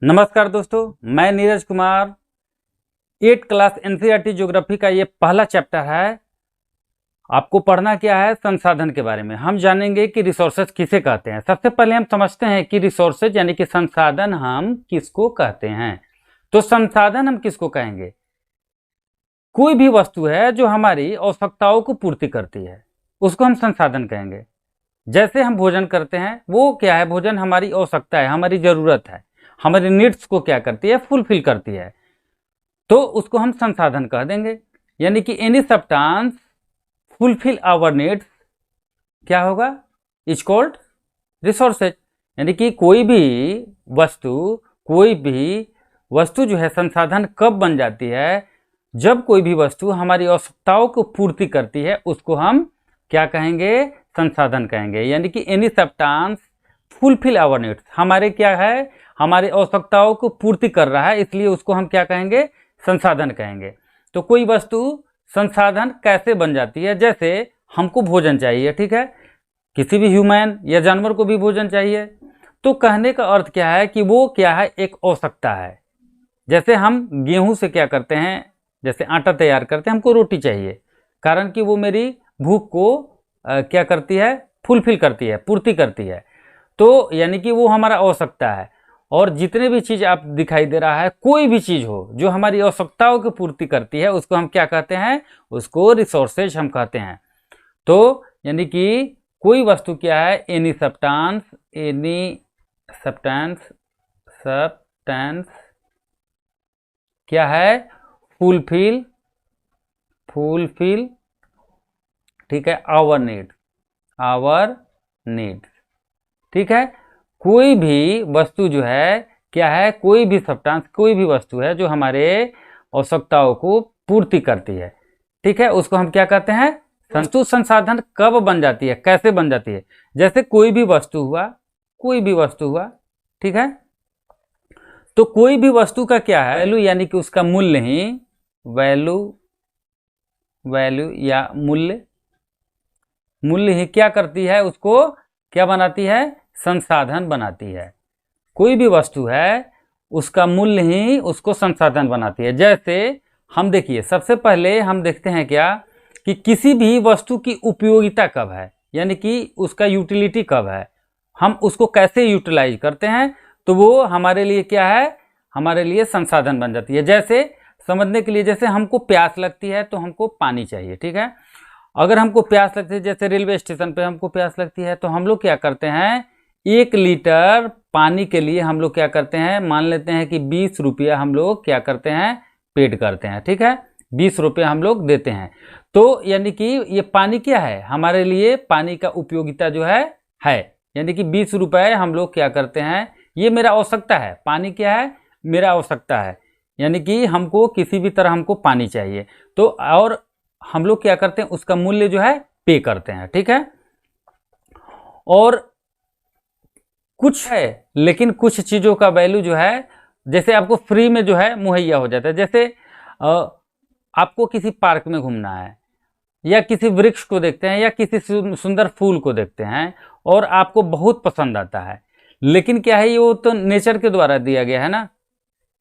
नमस्कार दोस्तों, मैं Neeraj Kumar. 8 class NCERT geography का ये पहला चैप्टर है। आपको पढ़ना क्या है? संसाधन के बारे में हम जानेंगे कि रिसोर्सेज किसे कहते हैं। सबसे पहले हम समझते हैं कि रिसोर्सेज यानी कि संसाधन हम किसको कहते हैं। तो संसाधन हम किसको कहेंगे? कोई भी वस्तु है जो हमारी आवश्यकताओं को पूर्ति करती है, उसको हम संसाधन कहेंगे। जैसे हम भोजन करते हैं, वो क्या है? भोजन हमारी आवश्यकता है, हमारी जरूरत है, हमारे नीड्स को क्या करती है? फुलफिल करती है, तो उसको हम संसाधन कह देंगे। यानी कि any substance fulfil our needs क्या होगा? Is called resources. यानी कि कोई भी वस्तु जो है संसाधन कब बन जाती है? जब कोई भी वस्तु हमारी आवश्यकताओं को पूर्ति करती है, उसको हम क्या कहेंगे? संसाधन कहेंगे। यानी कि any substance fulfil our needs, हमारे क्या है? हमारी आवश्यकताओं को पूर्ति कर रहा है, इसलिए उसको हम क्या कहेंगे? संसाधन कहेंगे। तो कोई वस्तु संसाधन कैसे बन जाती है? जैसे हमको भोजन चाहिए, ठीक है, किसी भी ह्यूमन या जानवर को भी भोजन चाहिए, तो कहने का अर्थ क्या है कि वो क्या है? एक आवश्यकता है। जैसे हम गेहूं से क्या करते हैं? जैसे आटा तैयार करते हैं, हमको रोटी चाहिए, कारण कि वो मेरी भूख को क्या करती है? फुलफिल करती है, पूर्ति करती है। तो यानी कि वो हमारा आवश्यकता है। और जितने भी चीज आप दिखाई दे रहा है, कोई भी चीज हो जो हमारी आवश्यकताओं की पूर्ति करती है, उसको हम क्या कहते हैं? उसको रिसोर्सेज हम कहते हैं। तो यानी कि कोई वस्तु क्या है? एनी सब्सटेंस क्या है? फुलफिल ठीक है, आवर नीड ठीक है। कोई भी वस्तु जो है क्या है? कोई भी सब्सटेंस, कोई भी वस्तु है जो हमारे आवश्यकताओं को पूर्ति करती है, ठीक है, उसको हम क्या कहते हैं? वस्तु संसाधन कब बन जाती है, कैसे बन जाती है? जैसे कोई भी वस्तु हुआ, ठीक है, तो कोई भी वस्तु का क्या है? वैल्यू, यानी कि उसका मूल्य ही वैल्यू या मूल्य ही क्या करती है? उसको क्या बनाती है? संसाधन बनाती है। कोई भी वस्तु है, उसका मूल्य ही उसको संसाधन बनाती है। जैसे हम देखिए, सबसे पहले हम देखते हैं क्या कि किसी भी वस्तु की उपयोगिता कब है, यानी कि उसका यूटिलिटी कब है, हम उसको कैसे यूटिलाइज करते हैं, तो वो हमारे लिए क्या है? हमारे लिए संसाधन बन जाती है। जैसे समझने के लिए, जैसे हमको प्यास लगती है तो हमको पानी चाहिए, ठीक है। अगर हमको प्यास लगती है, जैसे रेलवे स्टेशन पे हमको प्यास लगती है, तो हम लोग क्या करते हैं? 1 लीटर पानी के लिए हम लोग क्या करते हैं? मान लेते हैं कि 20 रुपया हम लोग क्या करते हैं? पेड करते हैं, ठीक है, 20 रुपया हम लोग देते हैं। तो यानी कि ये पानी क्या है? हमारे लिए पानी का उपयोगिता जो है यानी कि 20 रुपये हम लोग क्या करते हैं? ये मेरा आवश्यकता है। पानी क्या है? मेरा आवश्यकता है, यानी कि हमको किसी भी तरह हमको पानी चाहिए, तो और हम लोग क्या करते हैं? उसका मूल्य जो है पे करते हैं, ठीक है। और कुछ है, लेकिन कुछ चीज़ों का वैल्यू जो है, जैसे आपको फ्री में जो है मुहैया हो जाता है। जैसे आपको किसी पार्क में घूमना है, या किसी वृक्ष को देखते हैं, या किसी सुंदर फूल को देखते हैं और आपको बहुत पसंद आता है, लेकिन क्या है? ये वो तो नेचर के द्वारा दिया गया है ना,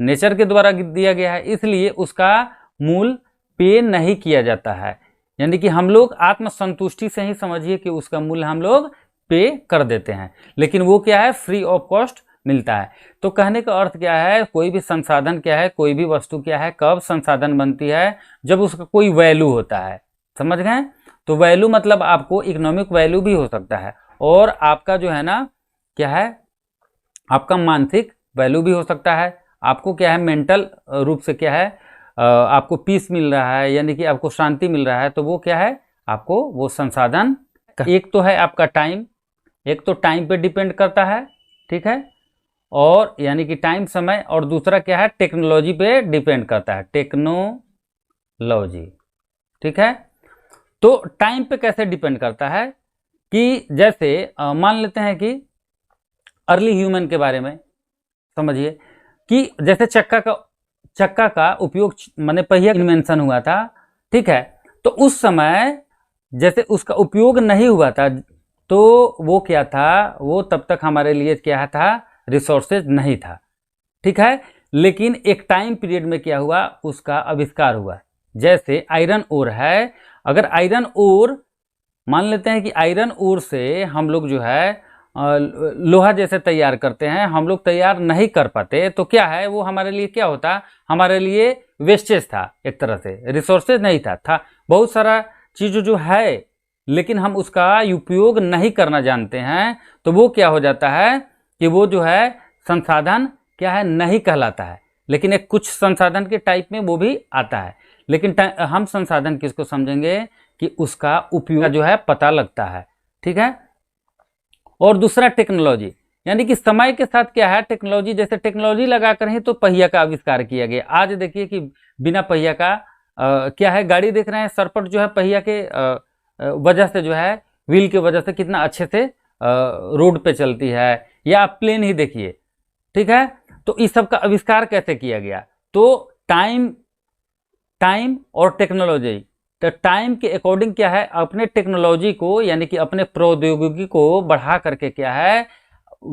नेचर के द्वारा दिया गया है, इसलिए उसका मूल्य पे नहीं किया जाता है। यानी कि हम लोग आत्मसंतुष्टि से ही समझिए कि उसका मूल्य हम लोग पे कर देते हैं, लेकिन वो क्या है? फ्री ऑफ कॉस्ट मिलता है। तो कहने का अर्थ क्या है? कोई भी संसाधन क्या है? कोई भी वस्तु क्या है? कब संसाधन बनती है? जब उसका कोई वैल्यू होता है। समझ गए? तो वैल्यू मतलब आपको इकोनॉमिक वैल्यू भी हो सकता है, और आपका जो है ना क्या है? आपका मानसिक वैल्यू भी हो सकता है। आपको क्या है? मेंटल रूप से क्या है? आपको पीस मिल रहा है, यानी कि आपको शांति मिल रहा है, तो वो क्या है? आपको वो संसाधन। एक तो है आपका टाइम, एक तो टाइम पे डिपेंड करता है, ठीक है, और यानी कि टाइम, समय, और दूसरा क्या है? टेक्नोलॉजी पे डिपेंड करता है, टेक्नोलॉजी, ठीक है। तो टाइम पे कैसे डिपेंड करता है कि जैसे मान लेते हैं कि अर्ली ह्यूमन के बारे में समझिए कि जैसे चक्का का उपयोग, माने पहिया इन्वेंशन हुआ था, ठीक है, तो उस समय जैसे उसका उपयोग नहीं हुआ था, तो वो क्या था? वो तब तक हमारे लिए क्या था? रिसोर्सेज नहीं था, ठीक है। लेकिन एक टाइम पीरियड में क्या हुआ, उसका आविष्कार हुआ। जैसे आयरन ओर है, अगर आयरन ओर मान लेते हैं कि आयरन ओर से हम लोग जो है लोहा जैसे तैयार करते हैं, हम लोग तैयार नहीं कर पाते, तो क्या है वो हमारे लिए क्या होता, हमारे लिए वेस्टेज था, एक तरह से रिसोर्सेज नहीं था बहुत सारा चीज़ जो है, लेकिन हम उसका उपयोग नहीं करना जानते हैं, तो वो क्या हो जाता है कि वो जो है संसाधन क्या है, नहीं कहलाता है। लेकिन एक कुछ संसाधन के टाइप में वो भी आता है, लेकिन हम संसाधन किसको समझेंगे कि उसका उपयोग जो है पता लगता है, ठीक है। और दूसरा टेक्नोलॉजी, यानी कि समय के साथ क्या है टेक्नोलॉजी, जैसे टेक्नोलॉजी लगाकर ही तो पहिया का आविष्कार किया गया। आज देखिए कि बिना पहिया का क्या है, गाड़ी देख रहे हैं, सरपट जो है पहिया के वजह से जो है, व्हील की वजह से कितना अच्छे से रोड पे चलती है, या आप प्लेन ही देखिए, ठीक है। तो इस सब का आविष्कार कैसे किया गया, तो टाइम और टेक्नोलॉजी, तो टाइम के अकॉर्डिंग क्या है, अपने टेक्नोलॉजी को यानी कि अपने प्रौद्योगिकी को बढ़ा करके क्या है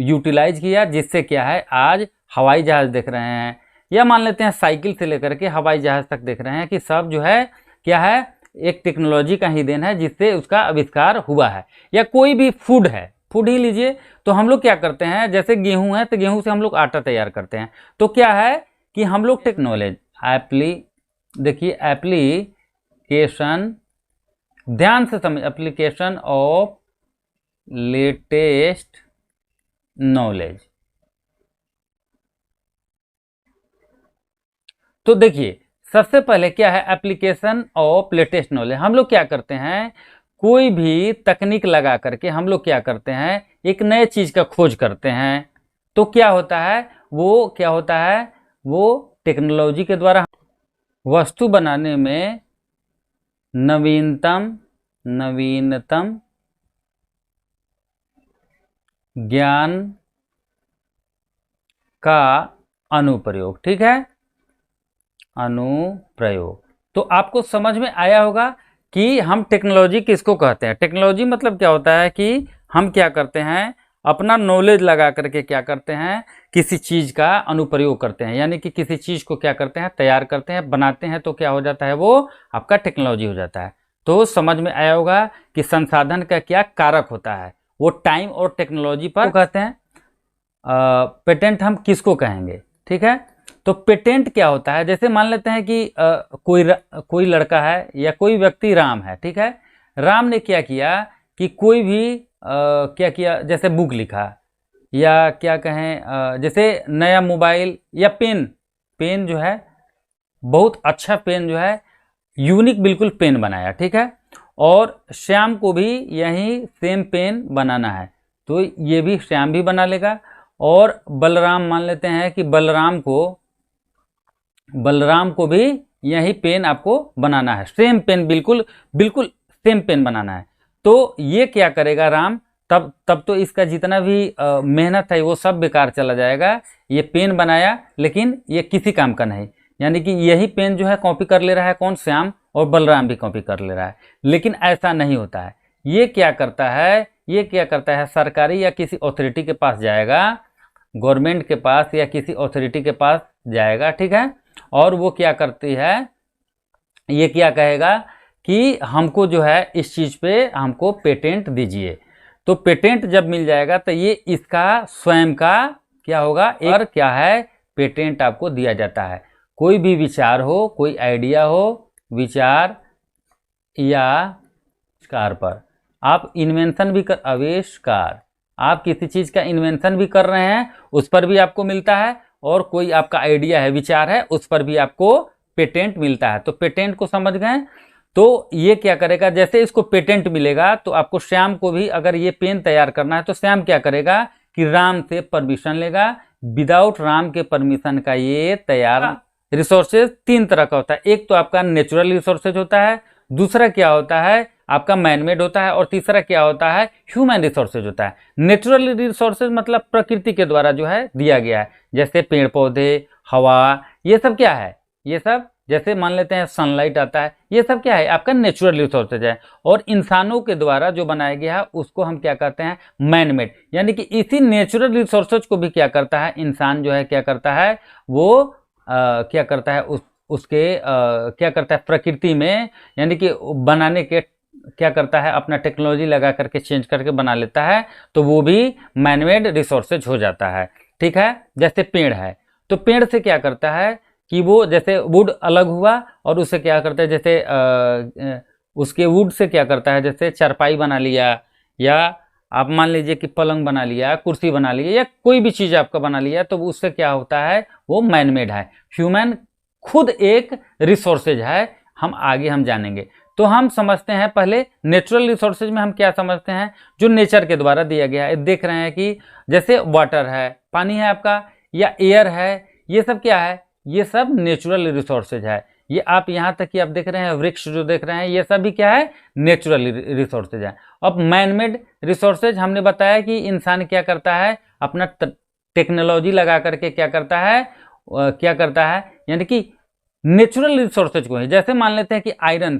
यूटिलाइज किया, जिससे क्या है आज हवाई जहाज देख रहे हैं, या मान लेते हैं साइकिल से लेकर के हवाई जहाज तक देख रहे हैं कि सब जो है क्या है एक टेक्नोलॉजी का ही देन है, जिससे उसका आविष्कार हुआ है। या कोई भी फूड है, फूड ही लीजिए, तो हम लोग क्या करते हैं, जैसे गेहूं है तो गेहूं से हम लोग आटा तैयार करते हैं, तो क्या है कि हम लोग टेक्नोलॉजी देखिए एप्लीकेशन, ध्यान से समझ, एप्लीकेशन ऑफ लेटेस्ट नॉलेज। तो देखिए सबसे पहले क्या है एप्लीकेशन ऑफ लेटेस्ट नॉलेज, हम लोग क्या करते हैं, कोई भी तकनीक लगा करके हम लोग क्या करते हैं, एक नए चीज का खोज करते हैं, तो क्या होता है वो टेक्नोलॉजी के द्वारा वस्तु बनाने में नवीनतम ज्ञान का अनुप्रयोग, ठीक है, अनुप्रयोग। तो आपको समझ में आया होगा कि हम टेक्नोलॉजी किसको कहते हैं। टेक्नोलॉजी मतलब क्या होता है कि हम क्या करते हैं, अपना नॉलेज लगा करके क्या करते हैं, किसी चीज़ का अनुप्रयोग करते हैं, यानी कि किसी चीज़ को क्या करते हैं, तैयार करते हैं, बनाते हैं, तो क्या हो जाता है, वो आपका टेक्नोलॉजी हो जाता है। तो समझ में आया होगा कि संसाधन का क्या कारक होता है, वो टाइम और टेक्नोलॉजी पर कहते हैं। पेटेंट हम किसको कहेंगे, ठीक है। तो पेटेंट क्या होता है, जैसे मान लेते हैं कि कोई लड़का है या कोई व्यक्ति राम है, ठीक है। राम ने क्या किया कि कोई भी क्या किया, जैसे बुक लिखा, या क्या कहें जैसे नया मोबाइल या पेन जो है, बहुत अच्छा पेन जो है, यूनिक बिल्कुल पेन बनाया, ठीक है। और श्याम को भी यही सेम पेन बनाना है, तो ये भी श्याम भी बना लेगा। और बलराम मान लेते हैं कि बलराम को भी यही पेन आपको बनाना है, सेम पेन, बिल्कुल सेम पेन बनाना है। तो ये क्या करेगा राम, तब तो इसका जितना भी मेहनत है वो सब बेकार चला जाएगा। ये पेन बनाया लेकिन ये किसी काम का नहीं, यानी कि यही पेन जो है कॉपी कर ले रहा है कौन, श्याम, और बलराम भी कॉपी कर ले रहा है। लेकिन ऐसा नहीं होता है, ये क्या करता है सरकारी या किसी अथॉरिटी के पास जाएगा, गवर्नमेंट के पास या किसी अथॉरिटी के पास जाएगा, ठीक है। और वो क्या करती है, ये क्या कहेगा कि हमको जो है इस चीज़ पे हमको पेटेंट दीजिए। तो पेटेंट जब मिल जाएगा तो ये इसका स्वयं का क्या होगा, और क्या है पेटेंट आपको दिया जाता है। कोई भी विचार हो, कोई आइडिया हो, विचार या आविष्कार पर आप इन्वेंशन भी कर, आविष्कार, आप किसी चीज़ का इन्वेंशन भी कर रहे हैं उस पर भी आपको मिलता है, और कोई आपका आइडिया है, विचार है, उस पर भी आपको पेटेंट मिलता है। तो पेटेंट को समझ गए। तो ये क्या करेगा, जैसे इसको पेटेंट मिलेगा तो आपको श्याम को भी अगर ये पेन तैयार करना है तो श्याम क्या करेगा कि राम से परमिशन लेगा। विदाउट राम के परमिशन का ये तैयार रिसोर्सेज तीन तरह का होता है, एक तो आपका नेचुरल रिसोर्सेज होता है, दूसरा क्या होता है आपका मैनमेड होता है, और तीसरा क्या होता है ह्यूमन रिसोर्सेज होता है। नेचुरल रिसोर्सेज मतलब प्रकृति के द्वारा जो है दिया गया है, जैसे पेड़ पौधे, हवा, ये सब क्या है, ये सब जैसे मान लेते हैं सनलाइट आता है, ये सब क्या है आपका नेचुरल रिसोर्सेज है। और इंसानों के द्वारा जो बनाया गया है उसको हम क्या कहते हैं, मैन मेड। यानी कि इसी नेचुरल रिसोर्सेज को भी क्या करता है इंसान जो है क्या करता है, वो क्या करता है उसके क्या करता है प्रकृति में, यानी कि बनाने के क्या करता है अपना टेक्नोलॉजी लगा करके चेंज करके बना लेता है, तो वो भी मैनमेड रिसोर्सेज हो जाता है। ठीक है, जैसे पेड़ है, तो पेड़ से क्या करता है कि वो जैसे वुड अलग हुआ और उससे क्या करता है, जैसे उसके वुड से क्या करता है, जैसे चारपाई बना लिया, या आप मान लीजिए कि पलंग बना लिया, कुर्सी बना लिया, या कोई भी चीज़ आपका बना लिया, तो उससे क्या होता है वो मैनमेड है। ह्यूमन खुद एक रिसोर्सेज है, हम जानेंगे। तो हम समझते हैं पहले नेचुरल रिसोर्सेज में हम क्या समझते हैं, जो नेचर के द्वारा दिया गया है। देख रहे हैं कि जैसे वाटर है, पानी है आपका, या एयर है, ये सब क्या है, ये सब नेचुरल रिसोर्सेज है। ये आप यहाँ तक कि आप देख रहे हैं वृक्ष जो देख रहे हैं, ये सब भी क्या है नेचुरल रिसोर्सेज है। अब मैनमेड रिसोर्सेज हमने बताया कि इंसान क्या करता है अपना टेक्नोलॉजी लगा करके क्या करता है यानी कि नेचुरल रिसोर्सेज को है। जैसे मान लेते हैं कि आयरन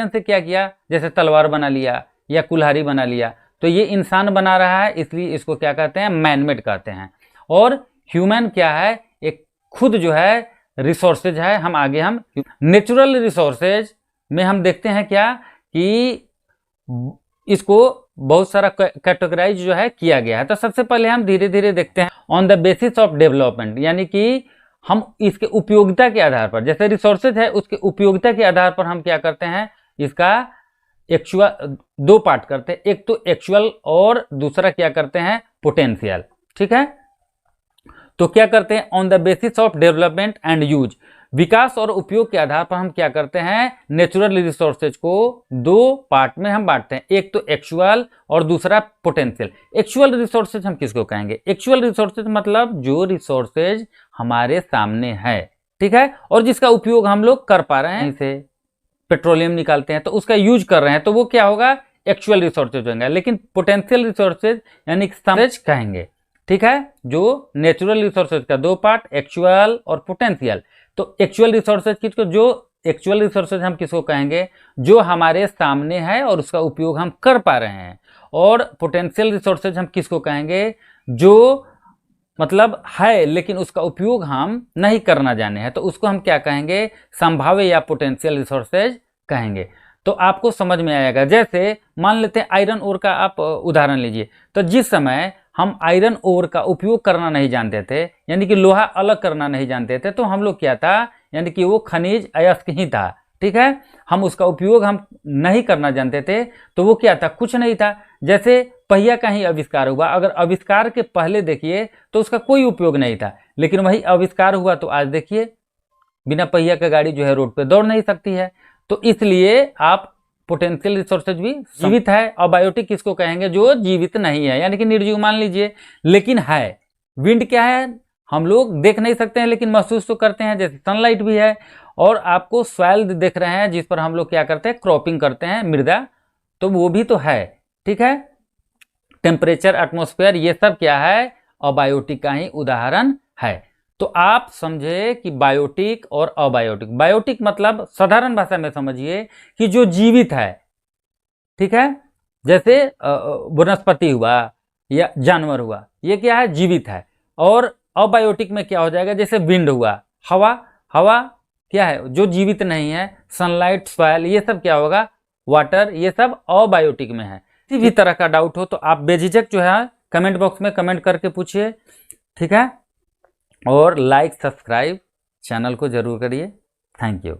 से क्या किया, जैसे तलवार बना लिया या कुल्हाड़ी बना लिया, तो ये इंसान बना रहा है, इसलिए इसको क्या कहते हैं मैनमेड कहते हैं। और ह्यूमन क्या है, एक खुद जो है रिसोर्सेज है। हम नेचुरल रिसोर्सेज में हम देखते हैं क्या कि इसको बहुत सारा कैटेगराइज जो है किया गया है। तो सबसे पहले हम धीरे धीरे देखते हैं on the basis of development, यानी कि हम इसके उपयोगिता के आधार पर, जैसे रिसोर्सेज है उसके उपयोगिता के आधार पर हम क्या करते हैं, इसका एक्चुअल दो पार्ट करते हैं, एक तो एक्चुअल और दूसरा क्या करते हैं पोटेंशियल। ठीक है, तो क्या करते हैं on the basis of development and use, विकास और उपयोग के आधार पर हम क्या करते हैं नेचुरल रिसोर्सेज को दो पार्ट में हम बांटते हैं, एक तो एक्चुअल और दूसरा पोटेंशियल। एक्चुअल रिसोर्सेज हम किसको कहेंगे, एक्चुअल रिसोर्सेज मतलब जो रिसोर्सेज हमारे सामने है, ठीक है, और जिसका उपयोग हम लोग कर पा रहे हैं। इसे पेट्रोलियम निकालते हैं तो उसका यूज कर रहे हैं, तो वो क्या होगा एक्चुअल रिसोर्सेज होंगे। लेकिन पोटेंशियल रिसोर्सेज यानी कहेंगे, ठीक है, जो नेचुरल रिसोर्सेज का दो पार्ट एक्चुअल और पोटेंशियल। तो एक्चुअल रिसोर्सेज किसको, जो एक्चुअल रिसोर्सेज हम किसको कहेंगे, जो हमारे सामने है और उसका उपयोग हम कर पा रहे हैं। और पोटेंशियल रिसोर्सेज हम किसको कहेंगे, जो मतलब है लेकिन उसका उपयोग हम नहीं करना जाने हैं, तो उसको हम क्या कहेंगे संभाव्य या पोटेंशियल रिसोर्सेज कहेंगे। तो आपको समझ में आएगा। जैसे मान लेते हैं आयरन ओर का आप उदाहरण लीजिए, तो जिस समय हम आयरन ओर का उपयोग करना नहीं जानते थे, यानी कि लोहा अलग करना नहीं जानते थे, तो हम लोग क्या था, यानी कि वो खनिज अयस्क ही था, ठीक है, हम उसका उपयोग हम नहीं करना जानते थे, तो वो क्या था, कुछ नहीं था। जैसे पहिया का ही आविष्कार हुआ, अगर आविष्कार के पहले देखिए तो उसका कोई उपयोग नहीं था, लेकिन वही आविष्कार हुआ तो आज देखिए बिना पहिया का गाड़ी जो है रोड पे दौड़ नहीं सकती है। तो इसलिए आप पोटेंशियल रिसोर्सेज भी जीवित है। और बायोटिक किसको कहेंगे, जो जीवित नहीं है, यानी कि निर्जीव मान लीजिए लेकिन है। विंड क्या है, हम लोग देख नहीं सकते हैं लेकिन महसूस तो करते हैं, जैसे सनलाइट भी है। और आपको सॉइल देख रहे हैं जिस पर हम लोग क्या करते हैं क्रॉपिंग करते हैं, मृदा, तो वो भी तो है, ठीक है। टेम्परेचर, एटमॉस्फेयर, ये सब क्या है अबायोटिक का ही उदाहरण है। तो आप समझे कि बायोटिक और अबायोटिक। बायोटिक मतलब साधारण भाषा में समझिए कि जो जीवित है, ठीक है, जैसे वनस्पति हुआ या जानवर हुआ, ये क्या है जीवित है। और अबायोटिक में क्या हो जाएगा, जैसे विंड हुआ, हवा, हवा क्या है जो जीवित नहीं है, सनलाइट, सॉइल, ये सब क्या होगा वाटर, ये सब अबायोटिक में है। किसी भी तरह का डाउट हो तो आप बेझिझक जो है कमेंट बॉक्स में कमेंट करके पूछिए, ठीक है। और लाइक सब्सक्राइब चैनल को जरूर करिए। Thank you.